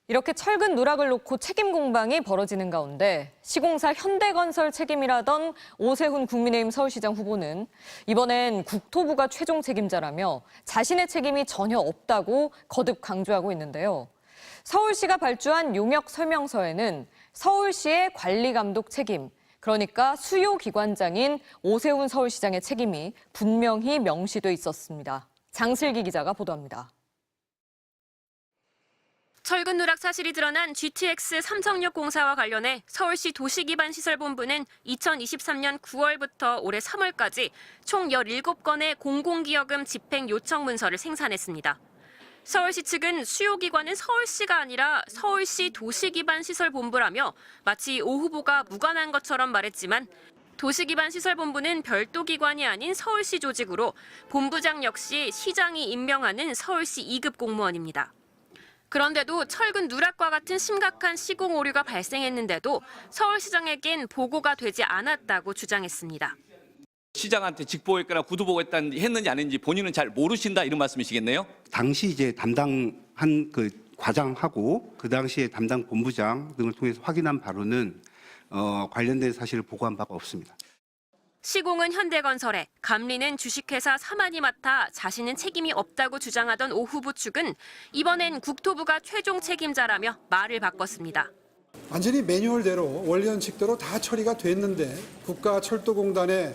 이렇게 철근 누락을 놓고 책임 공방이 벌어지는 가운데 시공사 현대건설 책임이라던 오세훈 국민의힘 서울시장 후보는 이번엔 국토부가 최종 책임자라며 자신의 책임이 전혀 없다고 거듭 강조하고 있는데요. 서울시가 발주한 용역 설명서에는 서울시의 관리감독 책임, 그러니까 수요기관장인 오세훈 서울시장의 책임이 분명히 명시돼 있었습니다. 장슬기 기자가 보도합니다. 철근 누락 사실이 드러난 GTX 삼성역 공사와 관련해 서울시 도시기반시설본부는 2023년 9월부터 올해 3월까지 총 17건의 공공기여금 집행 요청 문서를 생산했습니다. 서울시 측은 수요기관은 서울시가 아니라 서울시 도시기반시설본부라며 마치 오 후보가 무관한 것처럼 말했지만 도시기반시설본부는 별도 기관이 아닌 서울시 조직으로 본부장 역시 시장이 임명하는 서울시 2급 공무원입니다. 그런데도 철근 누락과 같은 심각한 시공 오류가 발생했는데도 서울시장에겐 보고가 되지 않았다고 주장했습니다. 시장한테 직보했거나 구두보고했는지 아닌지 본인은 잘 모르신다 이런 말씀이시겠네요? 당시 이제 담당한 그 과장하고 그 당시에 담당 본부장 등을 통해서 확인한 바로는 관련된 사실을 보고한 바가 없습니다. 시공은 현대건설에, 감리는 주식회사 사만이 맡아 자신은 책임이 없다고 주장하던 오 후보 측은 이번엔 국토부가 최종 책임자라며 말을 바꿨습니다. 완전히 매뉴얼대로 원리원칙대로 다 처리가 됐는데 국가철도공단에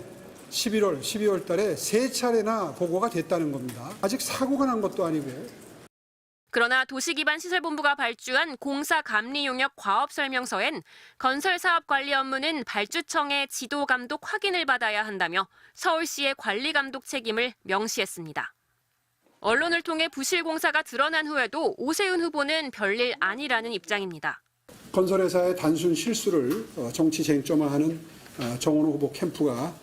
11월, 12월 달에 3차례나 보고가 됐다는 겁니다. 아직 사고가 난 것도 아니고. 그러나 도시기반시설본부가 발주한 공사 감리 용역 과업 설명서엔 건설사업 관리 업무는 발주청의 지도 감독 확인을 받아야 한다며 서울시의 관리 감독 책임을 명시했습니다. 언론을 통해 부실 공사가 드러난 후에도 오세훈 후보는 별일 아니라는 입장입니다. 건설회사의 단순 실수를 정치 쟁점화하는 정원호 후보 캠프가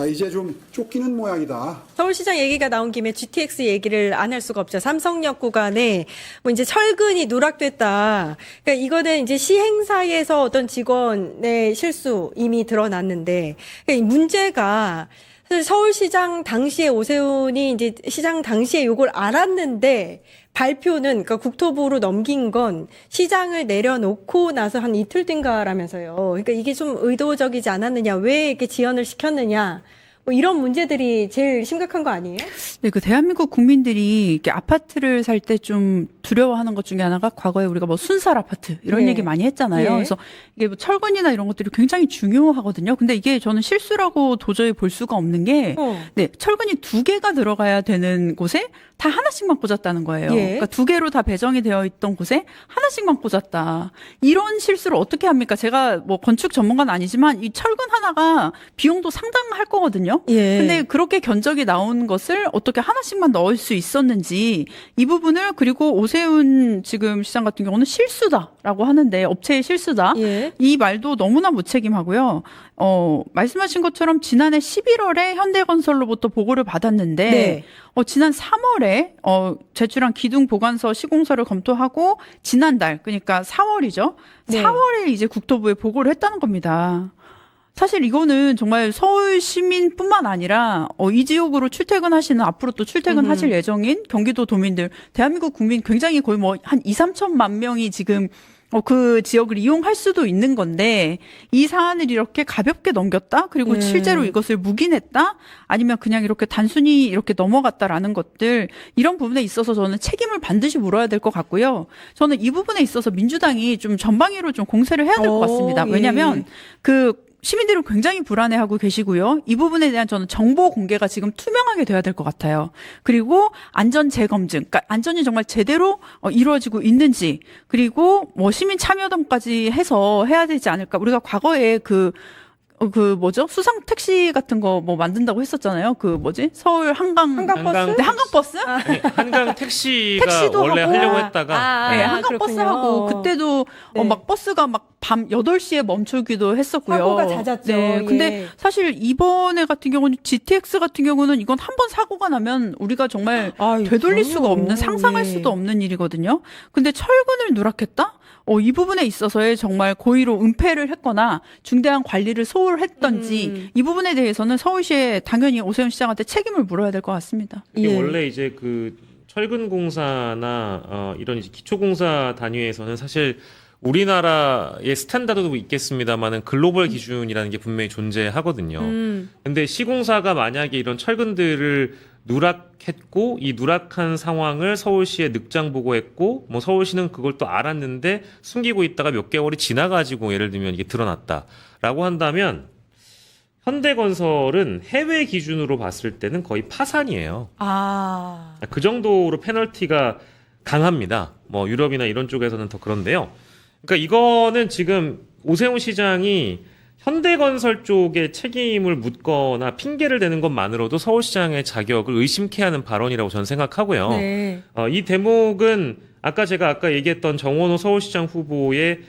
이제 좀 쫓기는 모양이다. 서울시장 얘기가 나온 김에 GTX 얘기를 안 할 수가 없죠. 삼성역 구간에 뭐 이제 철근이 누락됐다. 그러니까 이거는 이제 시행사에서 어떤 직원의 실수 이미 드러났는데 그러니까 이 문제가 사실 서울시장 당시에 오세훈이 이제 시장 당시에 요걸 알았는데 발표는 그러니까 국토부로 넘긴 건 시장을 내려놓고 나서 한 이틀 뒤인가라면서요. 그러니까 이게 좀 의도적이지 않았느냐, 왜 이렇게 지연을 시켰느냐. 뭐 이런 문제들이 제일 심각한 거 아니에요? 네, 그 대한민국 국민들이 이렇게 아파트를 살 때 좀 두려워하는 것 중에 하나가 과거에 우리가 뭐 순살 아파트 이런 예. 얘기 많이 했잖아요. 예. 그래서 이게 뭐 철근이나 이런 것들이 굉장히 중요하거든요. 근데 이게 저는 실수라고 도저히 볼 수가 없는 게 네, 철근이 2개가 들어가야 되는 곳에 다 하나씩만 꽂았다는 거예요. 예. 그러니까 2개로 다 배정이 되어 있던 곳에 하나씩만 꽂았다. 이런 실수를 어떻게 합니까? 제가 뭐 건축 전문가는 아니지만 이 철근 하나가 비용도 상당할 거거든요. 예. 근데 그렇게 견적이 나온 것을 어떻게 하나씩만 넣을 수 있었는지 이 부분을, 그리고 오세훈 지금 시장 같은 경우는 실수다라고 하는데 업체의 실수다. 예. 이 말도 너무나 무책임하고요. 말씀하신 것처럼 지난해 11월에 현대건설로부터 보고를 받았는데 네. 지난 3월에 제출한 기둥 보관서 시공서를 검토하고 지난달, 그러니까 4월이죠. 네. 4월에 이제 국토부에 보고를 했다는 겁니다. 사실 이거는 정말 서울 시민뿐만 아니라 이 지역으로 출퇴근하시는, 앞으로 또 출퇴근하실 예정인 경기도 도민들, 대한민국 국민 굉장히 거의 뭐 한 2, 3천만 명이 지금 그 지역을 이용할 수도 있는 건데 이 사안을 이렇게 가볍게 넘겼다? 그리고 실제로 이것을 묵인했다? 아니면 그냥 이렇게 단순히 이렇게 넘어갔다라는 것들, 이런 부분에 있어서 저는 책임을 반드시 물어야 될 것 같고요. 저는 이 부분에 있어서 민주당이 좀 전방위로 좀 공세를 해야 될 것 같습니다. 왜냐하면 시민들은 굉장히 불안해하고 계시고요. 이 부분에 대한 저는 정보 공개가 지금 투명하게 돼야 될 것 같아요. 그리고 안전 재검증, 그러니까 안전이 정말 제대로 이루어지고 있는지, 그리고 뭐 시민 참여도까지 해서 해야 되지 않을까. 우리가 과거에 수상 택시 같은 거 뭐 만든다고 했었잖아요. 서울 한강버스? 네, 한강버스? 아니, 한강 택시가 택시도 원래 하고. 하려고 했다가 네, 한강버스 그렇군요. 하고 그때도 네. 막 버스가 막 밤 8시에 멈추기도 했었고요. 사고가 잦았죠. 네. 근데 예. 사실 이번에 같은 경우는 GTX 같은 경우는 이건 한 번 사고가 나면 우리가 정말 되돌릴 수가 없는, 상상할 수도 없는 일이거든요. 근데 철근을 누락했다? 이 부분에 있어서의 정말 고의로 은폐를 했거나 중대한 관리를 소홀했던지 이 부분에 대해서는 서울시에 당연히 오세훈 시장한테 책임을 물어야 될 것 같습니다. 이게 예. 원래 이제 철근공사나 이런 이제 기초공사 단위에서는 사실 우리나라의 스탠다드도 있겠습니다만은 글로벌 기준이라는 게 분명히 존재하거든요. 근데 시공사가 만약에 이런 철근들을 누락했고 이 누락한 상황을 서울시에 늑장 보고했고 뭐 서울시는 그걸 또 알았는데 숨기고 있다가 몇 개월이 지나가지고 예를 들면 이게 드러났다라고 한다면 현대건설은 해외 기준으로 봤을 때는 거의 파산이에요. 아. 그 정도로 페널티가 강합니다. 뭐 유럽이나 이런 쪽에서는 더 그런데요. 그러니까 이거는 지금 오세훈 시장이 현대건설 쪽에 책임을 묻거나 핑계를 대는 것만으로도 서울시장의 자격을 의심케 하는 발언이라고 저는 생각하고요. 네. 이 대목은 제가 아까 얘기했던 정원호 서울시장 후보의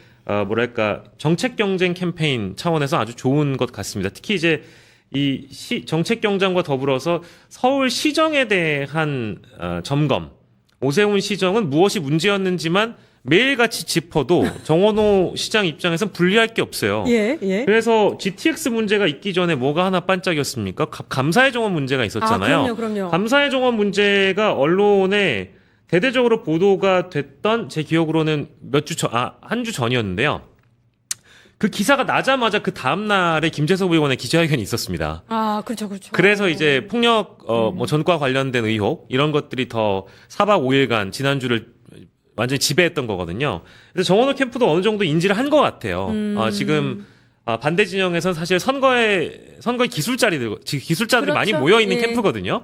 뭐랄까 정책 경쟁 캠페인 차원에서 아주 좋은 것 같습니다. 특히 이제 이 정책 경쟁과 더불어서 서울시정에 대한 점검. 오세훈 시정은 무엇이 문제였는지만 매일같이 짚어도 정원호 시장 입장에선 불리할 게 없어요. 예, 예. 그래서 GTX 문제가 있기 전에 뭐가 하나 반짝였습니까? 감사의 정원 문제가 있었잖아요. 그럼요. 감사의 정원 문제가 언론에 대대적으로 보도가 됐던 제 기억으로는 한 주 전이었는데요. 그 기사가 나자마자 그 다음 날에 김재섭 의원의 기자회견이 있었습니다. 아, 그렇죠. 그래서 이제 폭력 뭐 전과 관련된 의혹 이런 것들이 더 4박 5일간 지난주를 완전히 지배했던 거거든요. 그래서 정원호 캠프도 어느 정도 인지를 한 것 같아요. 지금 반대 진영에서는 사실 선거의 기술자들이 그렇죠. 많이 모여 있는 예. 캠프거든요.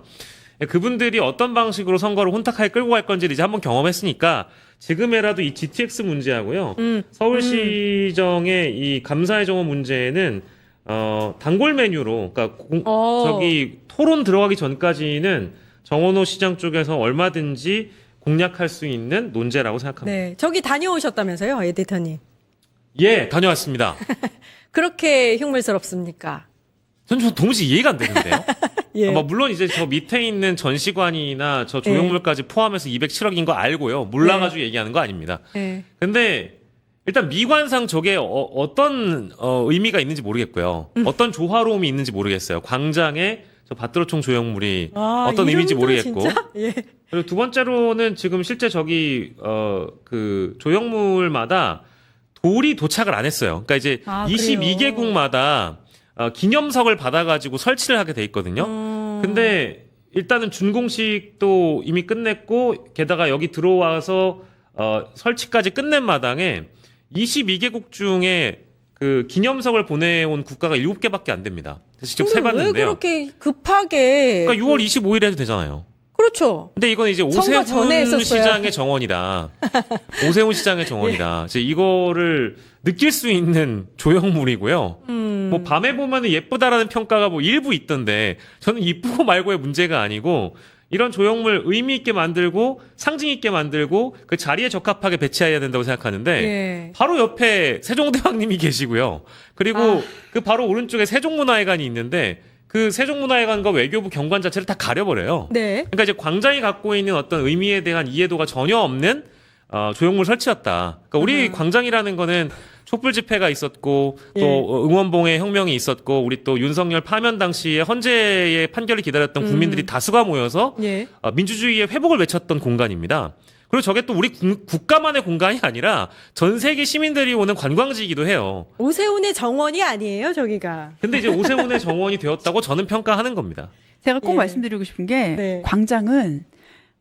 그분들이 어떤 방식으로 선거를 혼탁하게 끌고 갈 건지를 이제 한번 경험했으니까 지금이라도 이 GTX 문제하고요. 서울시정의 이 감사의 정원 문제는 단골 메뉴로 그러니까 토론 들어가기 전까지는 정원호 시장 쪽에서 얼마든지 공략할 수 있는 논제라고 생각합니다. 네. 저기 다녀오셨다면서요, 에디터님. 예, 다녀왔습니다. 그렇게 흉물스럽습니까? 전 도무지 이해가 안 되는데요. 예. 물론 이제 저 밑에 있는 전시관이나 저 조형물까지 포함해서 207억인 거 알고요. 몰라가지고 얘기하는 거 아닙니다. 네. 근데 일단 미관상 저게 어떤 의미가 있는지 모르겠고요. 어떤 조화로움이 있는지 모르겠어요. 광장에 저 밭드로총 조형물이 어떤 의미인지 모르겠고. 진짜? 예. 그리고 두 번째로는 지금 실제 저기 그 조형물마다 돌이 도착을 안 했어요. 그러니까 이제 22개국마다 기념석을 받아가지고 설치를 하게 돼 있거든요. 근데 일단은 준공식도 이미 끝냈고 게다가 여기 들어와서 설치까지 끝낸 마당에 22개국 중에 그 기념석을 보내온 국가가 7개밖에 안 됩니다. 그래서 직접 세봤는데요. 왜 그렇게 급하게? 그러니까 6월 25일에 해도 되잖아요. 그렇죠. 근데 이건 이제 선거 전에 오세훈 했었어요. 시장의 정원이다. 오세훈 시장의 정원이다. 이제 이거를 느낄 수 있는 조형물이고요. 뭐 밤에 보면 예쁘다라는 평가가 뭐 일부 있던데 저는 이쁘고 말고의 문제가 아니고 이런 조형물 의미 있게 만들고 상징 있게 만들고 그 자리에 적합하게 배치해야 된다고 생각하는데 예. 바로 옆에 세종대왕님이 계시고요. 그리고 그 바로 오른쪽에 세종문화회관이 있는데 그 세종문화회관과 외교부 경관 자체를 다 가려버려요. 네. 그러니까 이제 광장이 갖고 있는 어떤 의미에 대한 이해도가 전혀 없는 조형물 설치였다. 그러니까 우리 광장이라는 거는 촛불 집회가 있었고 또 응원봉의 혁명이 있었고 우리 또 윤석열 파면 당시에 헌재의 판결을 기다렸던 국민들이 다수가 모여서 예. 민주주의의 회복을 외쳤던 공간입니다. 그리고 저게 또 우리 국가만의 공간이 아니라 전 세계 시민들이 오는 관광지이기도 해요. 오세훈의 정원이 아니에요, 저기가. 근데 이제 오세훈의 정원이 되었다고 저는 평가하는 겁니다. 제가 꼭 예. 말씀드리고 싶은 게 네.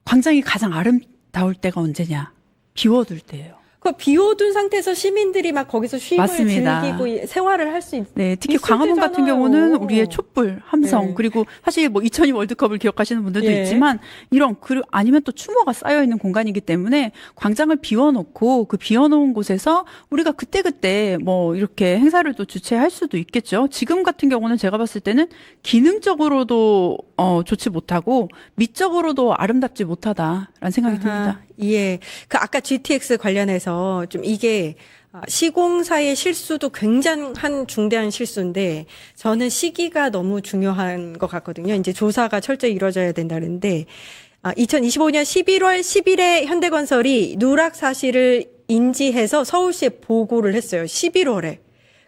광장이 가장 아름다울 때가 언제냐? 비워둘 때예요. 그 비워둔 상태에서 시민들이 막 거기서 쉼을 맞습니다. 즐기고 생활을 할 수 있. 네, 특히 있을 광화문 같은 때잖아요. 경우는 우리의 촛불, 함성, 네. 그리고 사실 뭐 2002 월드컵을 기억하시는 분들도 예. 있지만 그리고 아니면 또 추모가 쌓여 있는 공간이기 때문에 광장을 비워놓고 그 비워놓은 곳에서 우리가 그때그때 뭐 이렇게 행사를 또 주최할 수도 있겠죠. 지금 같은 경우는 제가 봤을 때는 기능적으로도 좋지 못하고 미적으로도 아름답지 못하다라는 생각이 듭니다. 예. 그 아까 GTX 관련해서 좀 이게 시공사의 실수도 굉장한 중대한 실수인데 저는 시기가 너무 중요한 것 같거든요. 이제 조사가 철저히 이루어져야 된다는데 2025년 11월 10일에 현대건설이 누락 사실을 인지해서 서울시에 보고를 했어요. 11월에.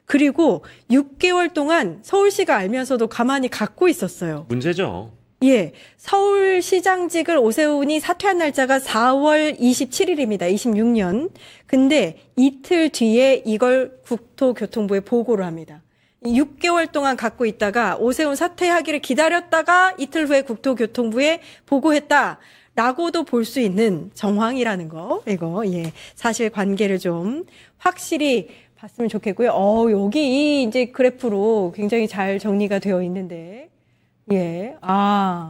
그리고 6개월 동안 서울시가 알면서도 가만히 갖고 있었어요. 문제죠. 예, 서울시장직을 오세훈이 사퇴한 날짜가 4월 27일입니다. 26년. 근데 이틀 뒤에 이걸 국토교통부에 보고를 합니다. 6개월 동안 갖고 있다가 오세훈 사퇴하기를 기다렸다가 이틀 후에 국토교통부에 보고했다라고도 볼 수 있는 정황이라는 거. 이거 예, 사실 관계를 좀 확실히 봤으면 좋겠고요. 여기 이제 그래프로 굉장히 잘 정리가 되어 있는데. 예.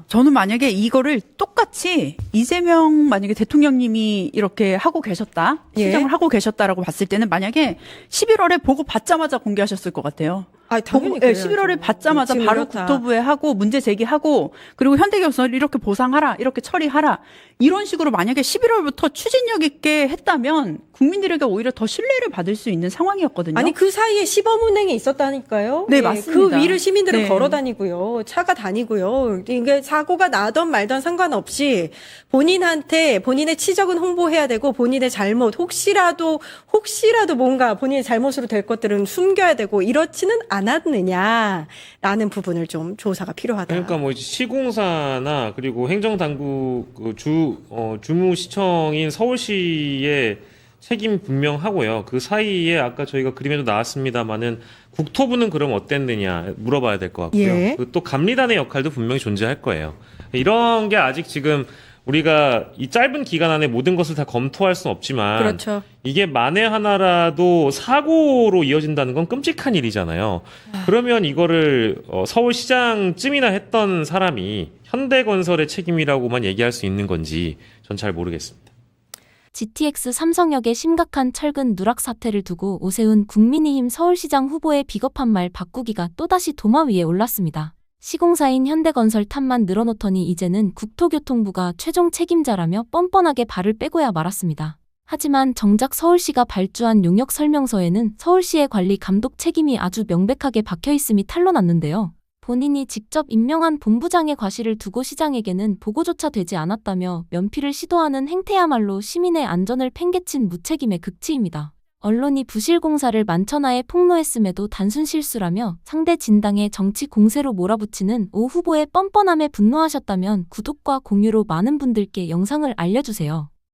저는 만약에 이거를 똑같이 이재명 만약에 대통령님이 이렇게 하고 계셨다, 예. 시정을 하고 계셨다라고 봤을 때는 만약에 11월에 보고 받자마자 공개하셨을 것 같아요. 당연히 보고, 예, 그래야죠. 11월에 받자마자 지금 바로 이렇다. 국토부에 하고 문제 제기하고 그리고 현대경선을 이렇게 보상하라, 이렇게 처리하라 이런 식으로 만약에 11월부터 추진력 있게 했다면 국민들에게 오히려 더 신뢰를 받을 수 있는 상황이었거든요. 아니 그 사이에 시범운행이 있었다니까요. 네, 예, 맞습니다. 그 위를 시민들은 네. 걸어 다니고요. 차가 다니고요. 이게 사고가 나던 말던 상관없이 본인한테 본인의 치적은 홍보해야 되고 본인의 잘못 혹시라도 뭔가 본인의 잘못으로 될 것들은 숨겨야 되고 이렇지는 않았느냐라는 부분을 좀 조사가 필요하다. 그러니까 뭐 이제 시공사나 그리고 행정당국 그 주무시청인 서울시의 책임 분명하고요. 그 사이에 아까 저희가 그림에도 나왔습니다만은 국토부는 그럼 어땠느냐 물어봐야 될 것 같고요. 예. 그리고 또 감리단의 역할도 분명히 존재할 거예요. 이런 게 아직 지금 우리가 이 짧은 기간 안에 모든 것을 다 검토할 수는 없지만 그렇죠. 이게 만에 하나라도 사고로 이어진다는 건 끔찍한 일이잖아요. 그러면 이거를 서울시장쯤이나 했던 사람이 현대건설의 책임이라고만 얘기할 수 있는 건지 전 잘 모르겠습니다. GTX 삼성역의 심각한 철근 누락 사태를 두고 오세훈 국민의힘 서울시장 후보의 비겁한 말 바꾸기가 또다시 도마 위에 올랐습니다. 시공사인 현대건설 탓만 늘어놓더니 이제는 국토교통부가 최종 책임자라며 뻔뻔하게 발을 빼고야 말았습니다. 하지만 정작 서울시가 발주한 용역 설명서에는 서울시의 관리 감독 책임이 아주 명백하게 박혀있음이 탄로났는데요. 본인이 직접 임명한 본부장의 과실을 두고 시장에게는 보고조차 되지 않았다며 면피를 시도하는 행태야말로 시민의 안전을 팽개친 무책임의 극치입니다. 언론이 부실공사를 만천하에 폭로했음에도 단순 실수라며 상대 진당에 정치 공세로 몰아붙이는 오 후보의 뻔뻔함에 분노하셨다면 구독과 공유로 많은 분들께 영상을 알려주세요.